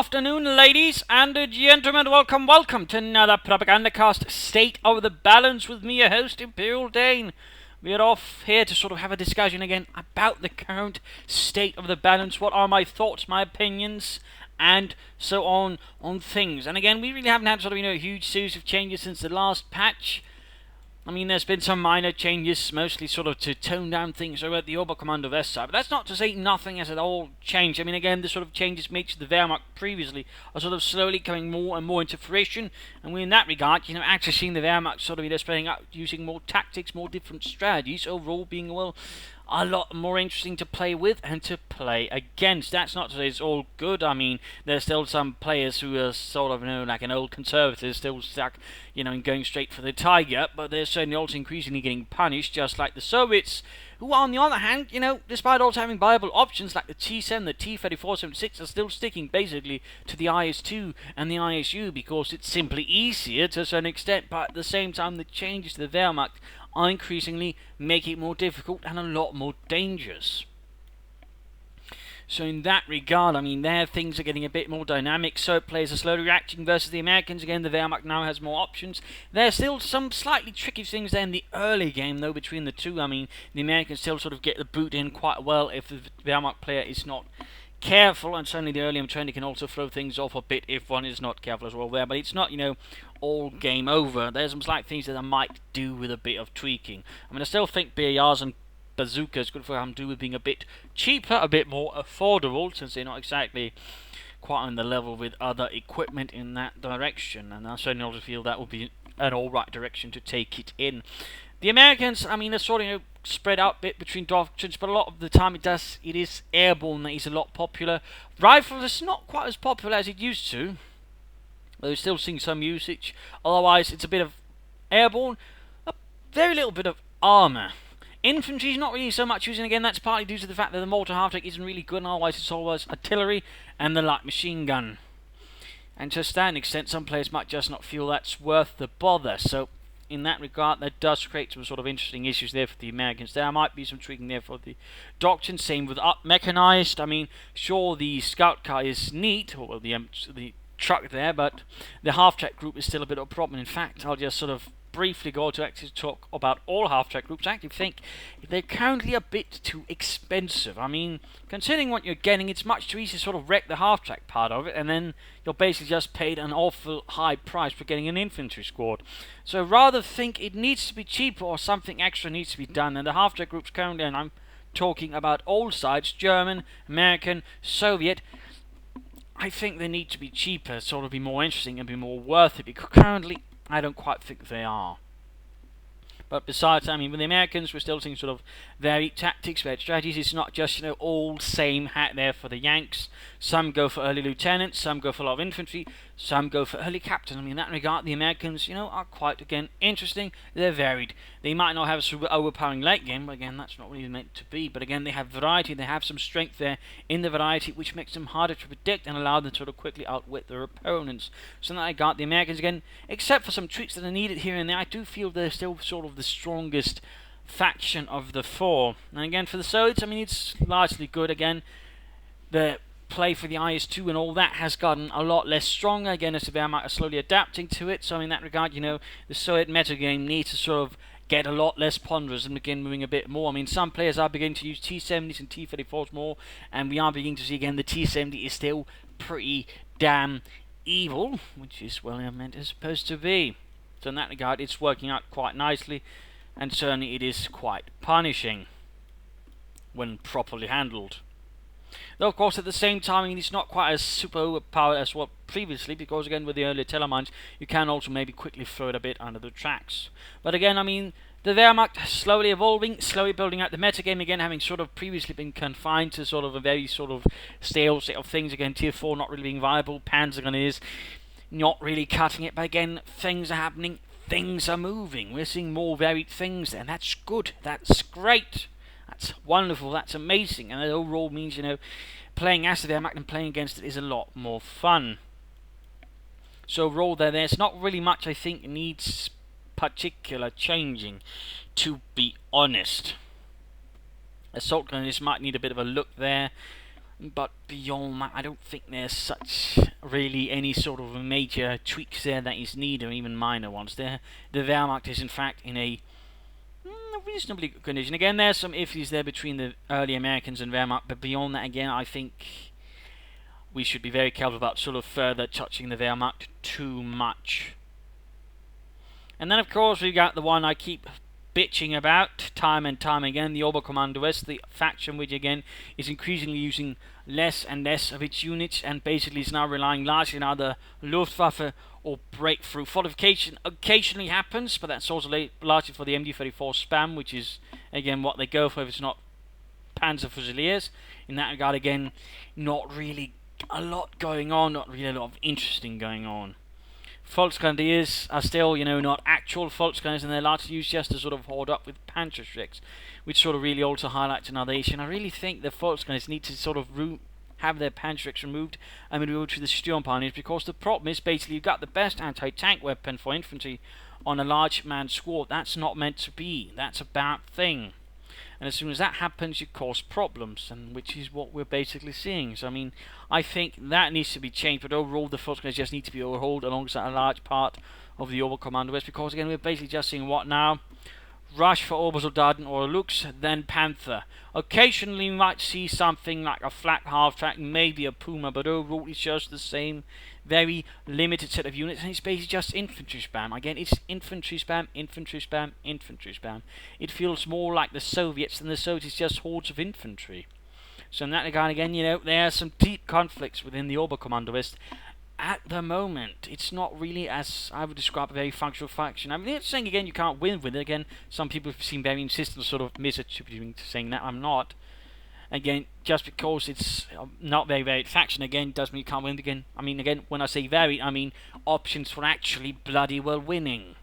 afternoon, ladies and gentlemen. Welcome to another Propagandacast State of the Balance with me, your host, Imperial Dane. We are off here to sort of have a discussion again about the current state of the balance. What are my thoughts, my opinions, and so on things. And again, we really haven't had sort of, a huge series of changes since the last patch. I mean, there's been some minor changes, mostly sort of to tone down things over at the Oberkommando West side, but that's not to say nothing has at all changed. I mean, again, the sort of changes made to the Wehrmacht previously are sort of slowly coming more and more into fruition, and we, in that regard, actually seeing the Wehrmacht sort of, spreading out, using more tactics, more different strategies, overall being, well, a lot more interesting to play with and to play against. That's not to say it's all good. I mean, there's still some players who are sort of, like an old conservative, still stuck, in going straight for the tiger, but they're certainly also increasingly getting punished, just like the Soviets, who, on the other hand, despite also having viable options like the T-7, the T-34-76, are still sticking basically to the IS-2 and the ISU because it's simply easier to a certain extent, but at the same time, the changes to the Wehrmacht are increasingly making it more difficult and a lot more dangerous. So in that regard, I mean, there things are getting a bit more dynamic. So players are slowly reacting versus the Americans. Again, the Wehrmacht now has more options. There's still some slightly tricky things there in the early game, though, between the two. I mean, the Americans still sort of get the boot in quite well if the Wehrmacht player is not careful, and certainly the early trainer can also throw things off a bit if one is not careful as well there, but it's not, all game over. There's some slight things that I might do with a bit of tweaking. I mean, I still think BARs and bazookas good for them to do with being a bit cheaper, a bit more affordable, since they're not exactly quite on the level with other equipment in that direction, and I certainly also feel that would be an alright direction to take it in. The Americans, I mean, they're sort of, spread out a bit between doctrines, but a lot of the time it is airborne that is a lot popular. Rifle is not quite as popular as it used to, but we're still seeing some usage. Otherwise, it's a bit of airborne, a very little bit of armour. Infantry is not really so much using. Again, that's partly due to the fact that the mortar half-track isn't really good, and otherwise it's always artillery and the light machine gun. And to a certain extent, some players might just not feel that's worth the bother. So in that regard, that does create some sort of interesting issues there for the Americans. There might be some tweaking there for the doctrine. Same with mechanized. I mean, sure, the scout car is neat, or the truck there, but the half-track group is still a bit of a problem. In fact, I'll just sort of briefly go to actually talk about all half-track groups. I actually think they're currently a bit too expensive. I mean, considering what you're getting, it's much too easy to sort of wreck the half-track part of it, and then you're basically just paid an awful high price for getting an infantry squad. So rather think it needs to be cheaper, or something extra needs to be done, and the half-track groups currently, and I'm talking about all sides, German, American, Soviet, I think they need to be cheaper, sort of be more interesting and be more worth it, because currently I don't quite think they are. But besides, I mean, with the Americans, we're still seeing sort of varied tactics, varied strategies. It's not just, all same hat there for the Yanks. Some go for early lieutenants, some go for a lot of infantry, some go for early captains. I mean, in that regard, the Americans, are quite, again, interesting. They're varied. They might not have a super overpowering late game, but again, that's not really meant to be. But again, they have variety. They have some strength there in the variety, which makes them harder to predict and allow them to sort of quickly outwit their opponents. So in that regard, the Americans, again, except for some tweaks that are needed here and there, I do feel they're still sort of the strongest faction of the four. And again, for the Soviets, I mean, it's largely good. Again, the play for the IS-2 and all that has gotten a lot less stronger. Again, as the Wehrmacht are slowly adapting to it. So in that regard, the Soviet metagame needs to sort of get a lot less ponderous and begin moving a bit more. I mean, some players are beginning to use T-70s and T-34s more, and we are beginning to see again the T-70 is still pretty damn evil, which is well meant as supposed to be. So in that regard, it's working out quite nicely, and certainly it is quite punishing when properly handled. Though, of course, at the same time, I mean, it's not quite as super overpowered as what previously, because again, with the earlier telemines, you can also maybe quickly throw it a bit under the tracks. But again, I mean, the Wehrmacht slowly evolving, slowly building out the metagame again, having sort of previously been confined to sort of a very sort of stale set of things. Again, Tier 4 not really being viable, Panzergun is not really cutting it, but again, things are happening, things are moving. We're seeing more varied things there, and that's good, that's great. That's wonderful, that's amazing, and it overall means, playing as the Wehrmacht and playing against it is a lot more fun. So overall there's not really much I think needs particular changing, to be honest. Assault gunners might need a bit of a look there. But beyond that, I don't think there's such really any sort of major tweaks there that is needed, or even minor ones. The Wehrmacht is in fact in a reasonably good condition. Again, there's some iffies there between the early Americans and Wehrmacht, but beyond that, again, I think we should be very careful about sort of further touching the Wehrmacht too much. And then, of course, we got the one I keep bitching about time and time again, the Oberkommando West, the faction which again is increasingly using less and less of its units and basically is now relying largely on either Luftwaffe or breakthrough. Fortification occasionally happens, but that's also largely for the MD-34 spam, which is again what they go for if it's not Panzer Fusiliers. In that regard, again, not really a lot going on, not really a lot of interesting going on. Volksgrenadiers are still, not actual Volksgrenadiers, and they're largely used just to sort of hoard up with Panzerschrecks, which sort of really also highlights another issue. And I really think the Volksgrenadiers need to sort of have their Panzerschrecks removed and move to the Sturmpioneers, because the problem is basically you've got the best anti-tank weapon for infantry on a large man squad. That's not meant to be. That's a bad thing. And as soon as that happens, you cause problems, and which is what we're basically seeing. So, I think that needs to be changed, but overall, the Volksgrenadiers just need to be overhauled alongside a large part of the Oberkommando West, because, again, we're basically just seeing what now? Rush for Obersoldaten or Lux, then Panther. Occasionally, you might see something like a flak half-track, maybe a Puma, but overall, it's just the same very limited set of units, and it's basically just infantry spam. Again, it's infantry spam, infantry spam, infantry spam. It feels more like the Soviets than the Soviets, just hordes of infantry. So in that regard, again, there are some deep conflicts within the Oberkommando West. At the moment, it's not really, as I would describe, a very functional faction. It's saying, again, you can't win with it. Again, some people seem very insistent, sort of misattributing to saying that. I'm not. Again, just because it's not very varied faction, again, doesn't mean you can't win again. Again, when I say varied, I mean options for actually bloody well winning.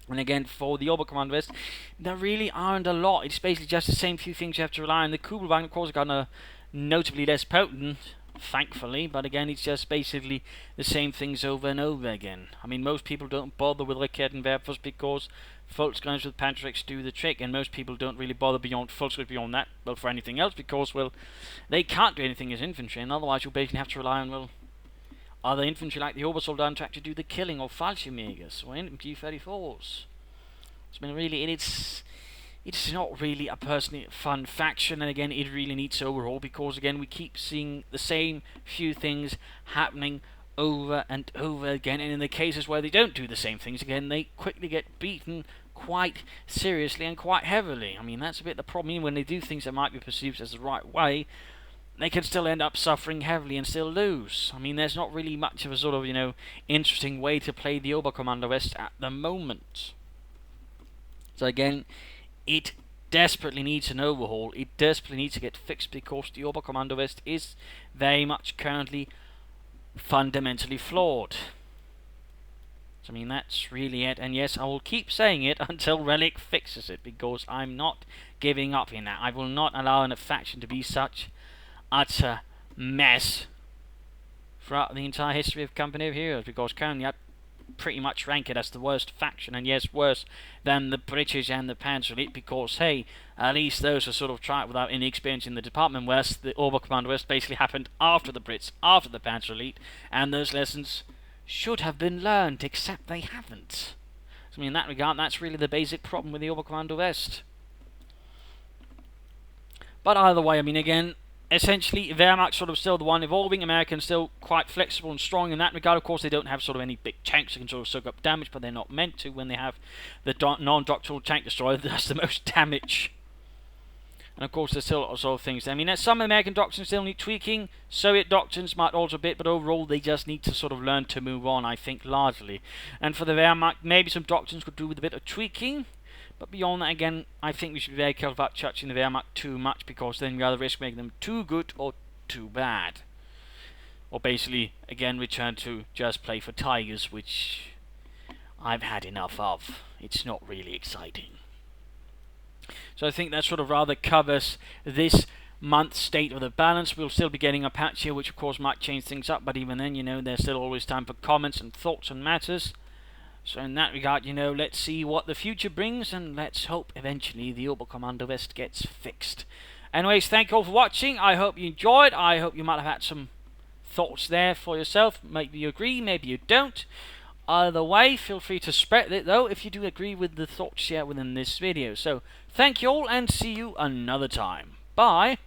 And again, for the Oberkommando West, there really aren't a lot. It's basically just the same few things you have to rely on. The Kubelwagen, of course, got a notably less potent, thankfully, but again, it's just basically the same things over and over again. Most people don't bother with Raketenwerfers because Volksgrenadiers with Panzerschrecks do the trick, and most people don't really bother beyond Volksgrenadiers beyond that, for anything else, because, they can't do anything as infantry, and otherwise you'll basically have to rely on, other infantry like the Obersoldaten to actually do the killing, or Fallschirmjägers, or MG-34s. It's not really a personally fun faction, and again, it really needs to overhaul, because again, we keep seeing the same few things happening over and over again, and in the cases where they don't do the same things again, they quickly get beaten quite seriously and quite heavily. That's a bit the problem. When they do things that might be perceived as the right way, they can still end up suffering heavily and still lose. There's not really much of a sort of, interesting way to play the Oberkommando West at the moment. So again, it desperately needs an overhaul. It desperately needs to get fixed, because the Oberkommando West is very much currently fundamentally flawed. So, that's really it. And yes, I will keep saying it until Relic fixes it, because I'm not giving up in that. I will not allow a faction to be such utter mess throughout the entire history of Company of Heroes, because currently I pretty much rank it as the worst faction, and yes, worse than the British and the Panzer Elite, because hey, at least those are sort of tried without any experience in the department, whereas the Oberkommando West basically happened after the Brits, after the Panzer Elite, and those lessons should have been learned, except they haven't. So in that regard, that's really the basic problem with the Oberkommando West. But either way, again, essentially, Wehrmacht sort of still the one evolving. Americans still quite flexible and strong in that regard. Of course, they don't have sort of any big tanks that can sort of soak up damage, but they're not meant to when they have the non-doctrinal tank destroyer that does the most damage. And of course, there's still lots of things there. There's some American doctrines still need tweaking. Soviet doctrines might alter a bit, but overall, they just need to sort of learn to move on, I think, largely. And for the Wehrmacht, maybe some doctrines could do with a bit of tweaking. But beyond that, again, I think we should be very careful about touching the Wehrmacht too much, because then we either risk making them too good or too bad. Or basically, again, return to just play for Tigers, which I've had enough of. It's not really exciting. So I think that sort of rather covers this month's state of the balance. We'll still be getting a patch here, which of course might change things up, but even then, there's still always time for comments and thoughts on matters. So in that regard, let's see what the future brings, and let's hope eventually the Oberkommando West gets fixed. Anyways, thank you all for watching. I hope you enjoyed. I hope you might have had some thoughts there for yourself. Maybe you agree, maybe you don't. Either way, feel free to spread it though if you do agree with the thoughts shared within this video. So, thank you all and see you another time. Bye.